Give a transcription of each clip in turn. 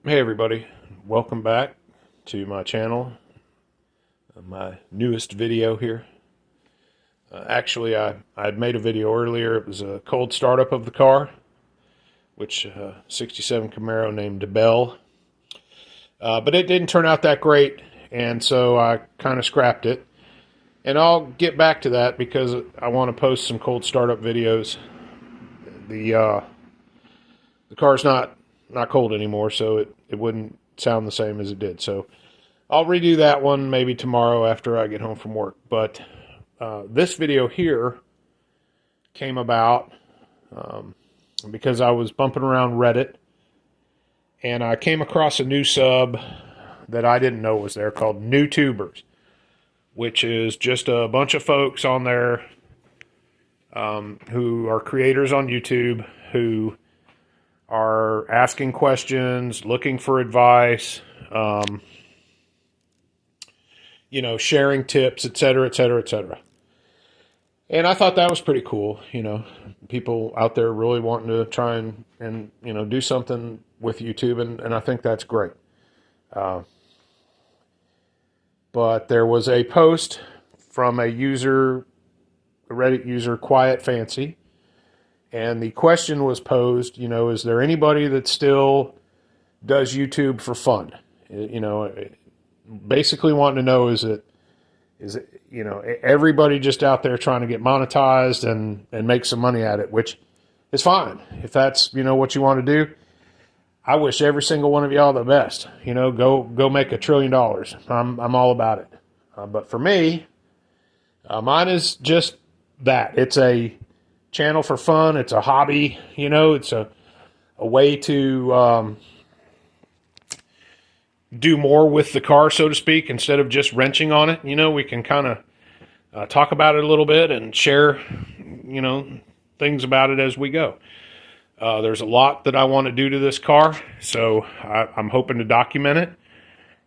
Hey everybody, welcome back to my channel, my newest video here. I had made a video earlier. It was a cold startup of the car, which 67 Camaro named Belle. But it didn't turn out that great, and so I kind of scrapped it. And I'll get back to that because I want to post some cold startup videos. The car's not cold anymore, so it wouldn't sound the same as it did. So I'll redo that one maybe tomorrow after I get home from work. But this video here came about because I was bumping around Reddit and I came across a new sub that I didn't know was there called NewTubers, which is just a bunch of folks on there who are creators on YouTube who are asking questions, looking for advice, sharing tips, etc., etc., etc. And I thought that was pretty cool. People out there really wanting to try and do something with YouTube, and I think that's great. But there was a post from a Reddit user, Quiet Fancy, and the question was posed, is there anybody that still does YouTube for fun? Basically wanting to know, is it everybody just out there trying to get monetized and make some money at it, which is fine. If that's, what you want to do, I wish every single one of y'all the best. Go make $1 trillion. I'm all about it. But for me, mine is just that. It's a channel for fun. It's a hobby. It's a way to do more with the car, so to speak, instead of just wrenching on it. We can kind of talk about it a little bit and share, things about it as we go. There's a lot that I want to do to this car, so I'm hoping to document it,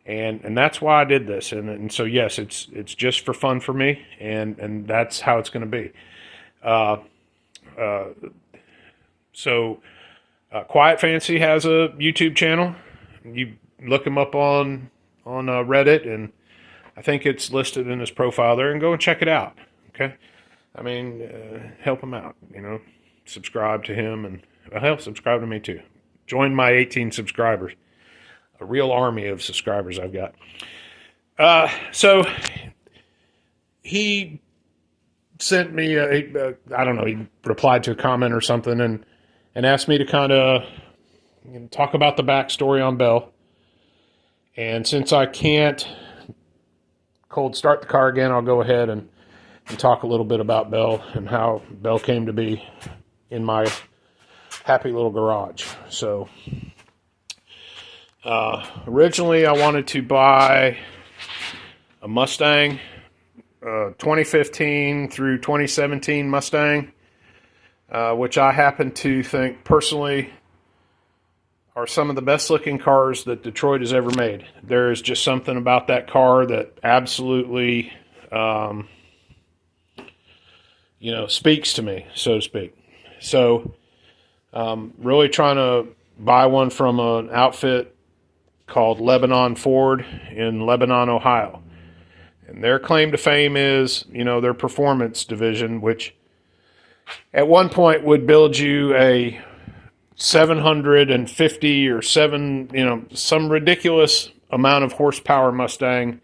and that's why I did this. And so yes, it's just for fun for me, and that's how it's going to be. Quiet Fancy has a YouTube channel. You look him up on Reddit, and I think it's listed in his profile there, and go and check it out. Okay, help him out. Subscribe to him, and hell, subscribe to me too. Join my 18 subscribers, a real army of subscribers I've got. So he sent me I don't know, he replied to a comment or something and asked me to kind of talk about the backstory on Belle. And since I can't cold start the car again, I'll go ahead and talk a little bit about Belle and how Belle came to be in my happy little garage. So originally I wanted to buy a Mustang, 2015 through 2017 Mustang, which I happen to think personally are some of the best looking cars that Detroit has ever made. There is just something about that car that absolutely, speaks to me, so to speak. So, really trying to buy one from an outfit called Lebanon Ford in Lebanon, Ohio. And their claim to fame is, their performance division, which at one point would build you a 750 or some ridiculous amount of horsepower Mustang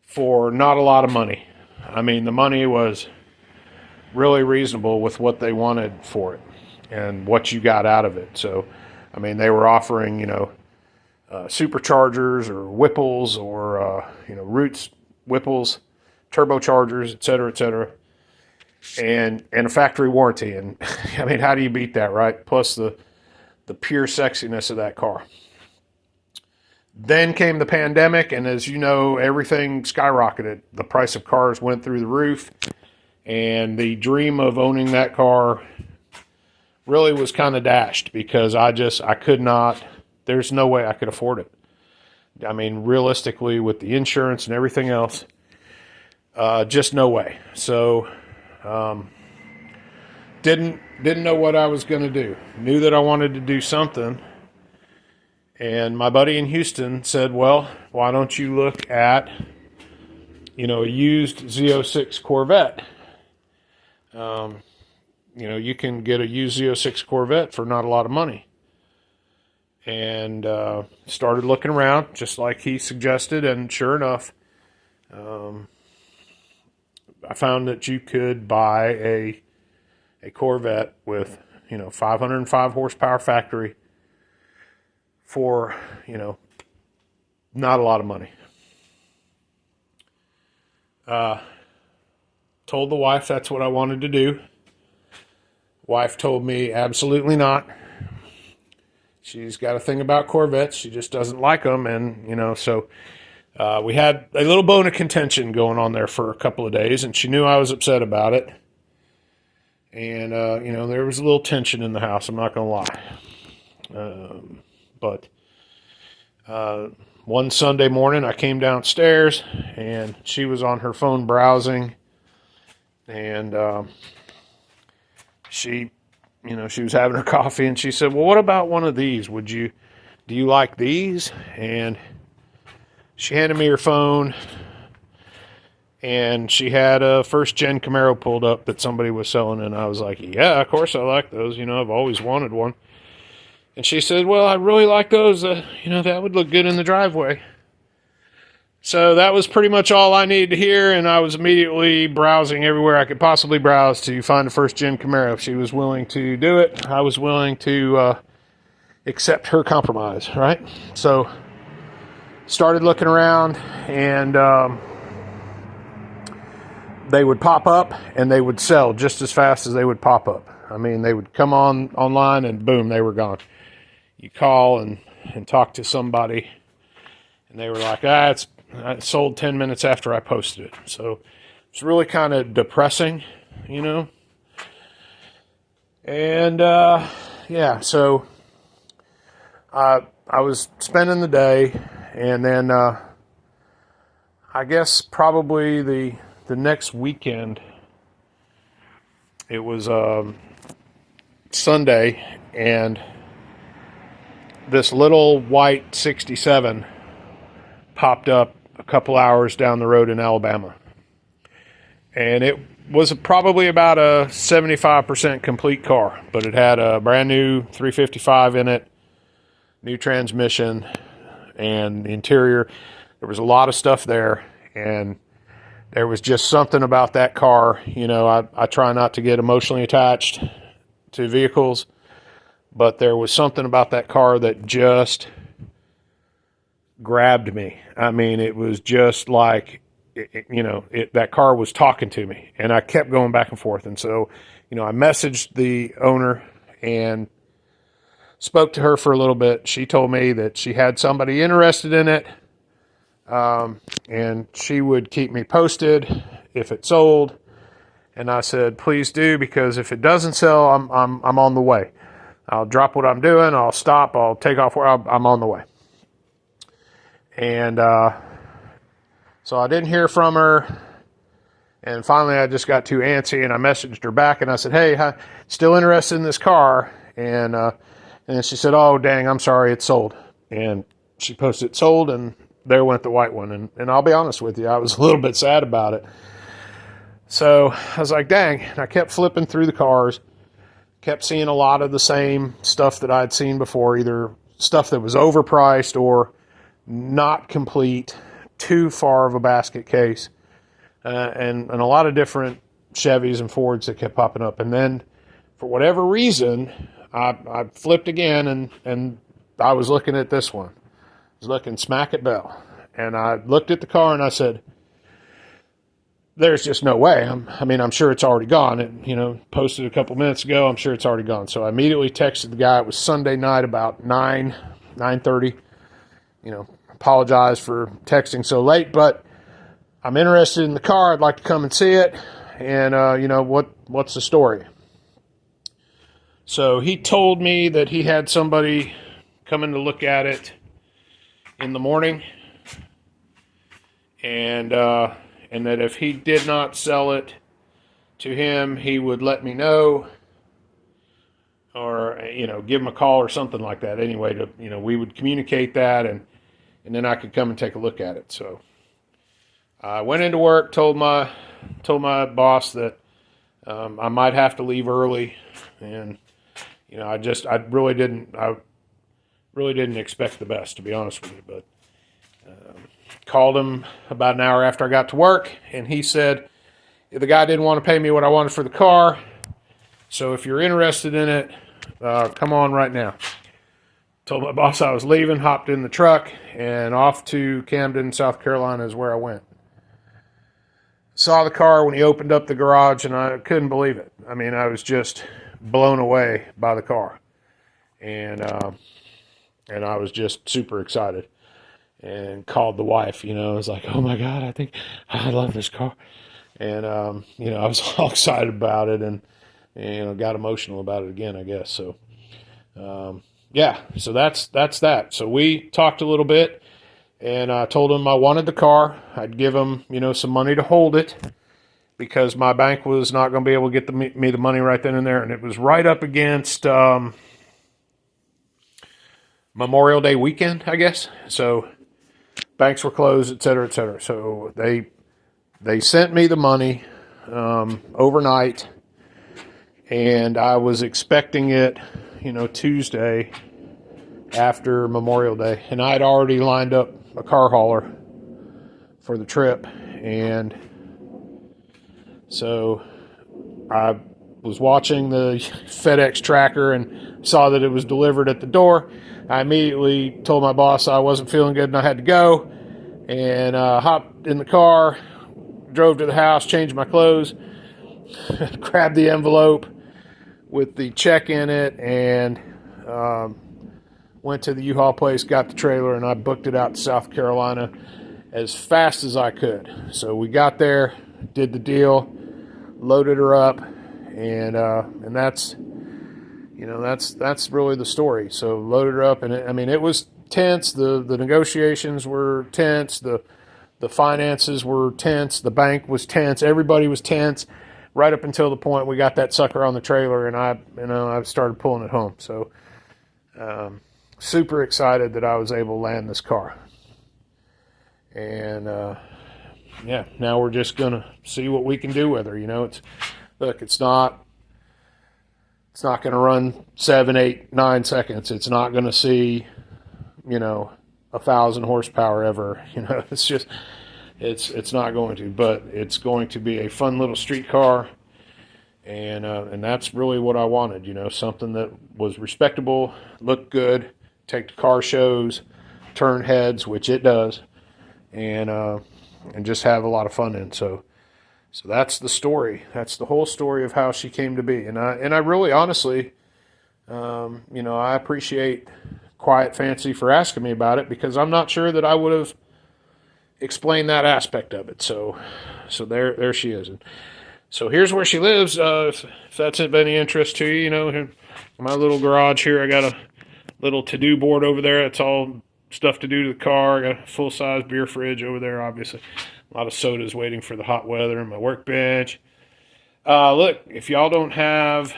for not a lot of money. The money was really reasonable with what they wanted for it and what you got out of it. So, they were offering, superchargers or Whipples or, Roots Whipples, turbochargers, et cetera, and a factory warranty. And how do you beat that, right? Plus the pure sexiness of that car. Then came the pandemic, and as you know, everything skyrocketed. The price of cars went through the roof, and the dream of owning that car really was kind of dashed because I could not, there's no way I could afford it. Realistically, with the insurance and everything else, just no way. So, didn't know what I was going to do. Knew that I wanted to do something, And my buddy in Houston said, well, why don't you look at, a used Z06 Corvette? You can get a used Z06 Corvette for not a lot of money. And started looking around, just like he suggested, and sure enough, I found that you could buy a Corvette with, 505 horsepower factory for, not a lot of money. Told the wife that's what I wanted to do. Wife told me absolutely not. She's got a thing about Corvettes. She just doesn't like them. And, so we had a little bone of contention going on there for a couple of days, and she knew I was upset about it. And, there was a little tension in the house, I'm not going to lie. But one Sunday morning, I came downstairs, and she was on her phone browsing, and she was having her coffee, and she said, well, what about one of these? Do you like these? And she handed me her phone, and she had a first-gen Camaro pulled up that somebody was selling, and I was like, yeah, of course I like those. I've always wanted one. And she said, well, I really like those. That would look good in the driveway. So that was pretty much all I needed to hear, and I was immediately browsing everywhere I could possibly browse to find a first-gen Camaro. If she was willing to do it, I was willing to accept her compromise, right? So started looking around, and they would pop up, and they would sell just as fast as they would pop up. I mean, they would come online, and boom, they were gone. You call and talk to somebody, and they were like, it sold 10 minutes after I posted it. So it's really kind of depressing, And, so I was spending the day, and then I guess probably the next weekend, it was Sunday, and this little white 67 popped up a couple hours down the road in Alabama. And it was probably about a 75% complete car, but it had a brand new 355 in it, new transmission, and the interior. There was a lot of stuff there, and there was just something about that car. I try not to get emotionally attached to vehicles, but there was something about that car that just grabbed me. I mean, it was just like, that car was talking to me, and I kept going back and forth. And so, I messaged the owner and spoke to her for a little bit. She told me that she had somebody interested in it, and she would keep me posted if it sold. And I said, please do, because if it doesn't sell, I'm on the way. I'll drop what I'm doing. I'll stop. I'll take off where I'm on the way. And so I didn't hear from her. And finally, I just got too antsy, and I messaged her back, and I said, hey, still interested in this car? And then she said, oh, dang, I'm sorry, it's sold. And she posted it sold, and there went the white one. And I'll be honest with you, I was a little bit sad about it. So I was like, dang. And I kept flipping through the cars, kept seeing a lot of the same stuff that I'd seen before, either stuff that was overpriced or not complete, too far of a basket case, and a lot of different Chevys and Fords that kept popping up. And then, for whatever reason, I flipped again, and I was looking at this one. I was looking smack at Bell. And I looked at the car, and I said, there's just no way. I'm sure it's already gone. It, posted a couple minutes ago. I'm sure it's already gone. So I immediately texted the guy. It was Sunday night about 9:30. Apologize for texting so late, but I'm interested in the car. I'd like to come and see it. And, what's the story? So he told me that he had somebody coming to look at it in the morning. And that if he did not sell it to him, he would let me know. or give him a call or something like that. Anyway, we would communicate that, and then I could come and take a look at it. So I went into work, told my boss that I might have to leave early, and I really didn't expect the best, to be honest with you. But called him about an hour after I got to work, and he said the guy didn't want to pay me what I wanted for the car. So if you're interested in it, come on right now. Told my boss I was leaving, hopped in the truck, and off to Camden, South Carolina is where I went. Saw the car when he opened up the garage, and I couldn't believe it. I mean, I was just blown away by the car. And I was just super excited. And called the wife, I was like, oh my God, I love this car. And, I was all excited about it, and got emotional about it again, I guess. So, so that's that. So we talked a little bit, and I told him I wanted the car. I'd give him, some money to hold it, because my bank was not going to be able to get me the money right then and there. And it was right up against Memorial Day weekend, I guess. So banks were closed, et cetera, et cetera. So they sent me the money overnight, and I was expecting it, Tuesday after Memorial Day. And I'd already lined up a car hauler for the trip. And so I was watching the FedEx tracker and saw that it was delivered at the door. I immediately told my boss I wasn't feeling good and I had to go, and hopped in the car, drove to the house, changed my clothes, grabbed the envelope with the check in it, and went to the U-Haul place, got the trailer, and I booked it out to South Carolina as fast as I could. So we got there, did the deal, loaded her up, and that's really the story. So loaded her up, and it was tense. The negotiations were tense. The finances were tense. The bank was tense. Everybody was tense, right up until the point we got that sucker on the trailer, and I started pulling it home. So super excited that I was able to land this car. And now we're just gonna see what we can do with her. It's not going to run 7, 8, 9 seconds. It's not going to see, 1,000 horsepower ever. It's not going to, but it's going to be a fun little street car. And that's really what I wanted, something that was respectable, looked good, take to car shows, turn heads, which it does, and just have a lot of fun in. So that's the story. That's the whole story of how she came to be. And I really, honestly, I appreciate Quiet Fancy for asking me about it, because I'm not sure that I would have explained that aspect of it. So there she is. And so here's where she lives. If that's of any interest to you, my little garage here, I got a little to-do board over there. It's all stuff to do to the car. I got a full-size beer fridge over there, obviously. A lot of sodas waiting for the hot weather, my workbench. Look, if y'all don't have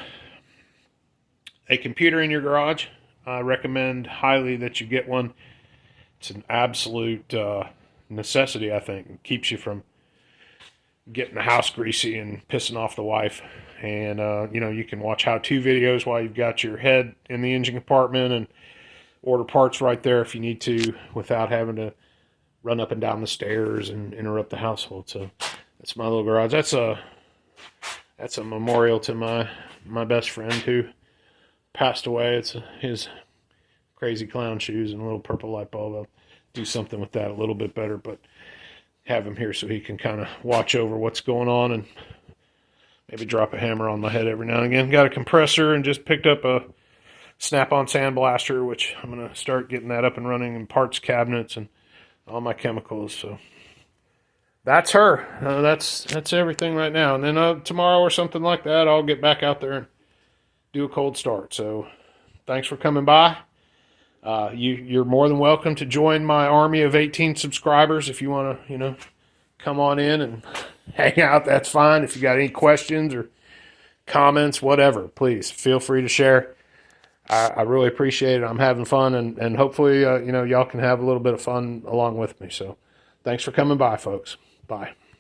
a computer in your garage, I recommend highly that you get one. It's an absolute necessity, I think. It keeps you from getting the house greasy and pissing off the wife. And, you can watch how-to videos while you've got your head in the engine compartment, and order parts right there if you need to, without having to run up and down the stairs and interrupt the household. So that's my little garage. That's a memorial to my best friend who passed away. It's his crazy clown shoes and a little purple light bulb. I'll do something with that a little bit better, but have him here so he can kind of watch over what's going on and maybe drop a hammer on my head every now and again. Got a compressor and just picked up a Snap-on sandblaster, which I'm going to start getting that up and running, and parts cabinets and all my chemicals. So that's her. That's everything right now. And then tomorrow or something like that, I'll get back out there and do a cold start. So thanks for coming by. You're more than welcome to join my army of 18 subscribers. If you want to, come on in and hang out, that's fine. If you got any questions or comments, whatever, please feel free to share. I really appreciate it. I'm having fun, and hopefully, y'all can have a little bit of fun along with me. So thanks for coming by, folks. Bye.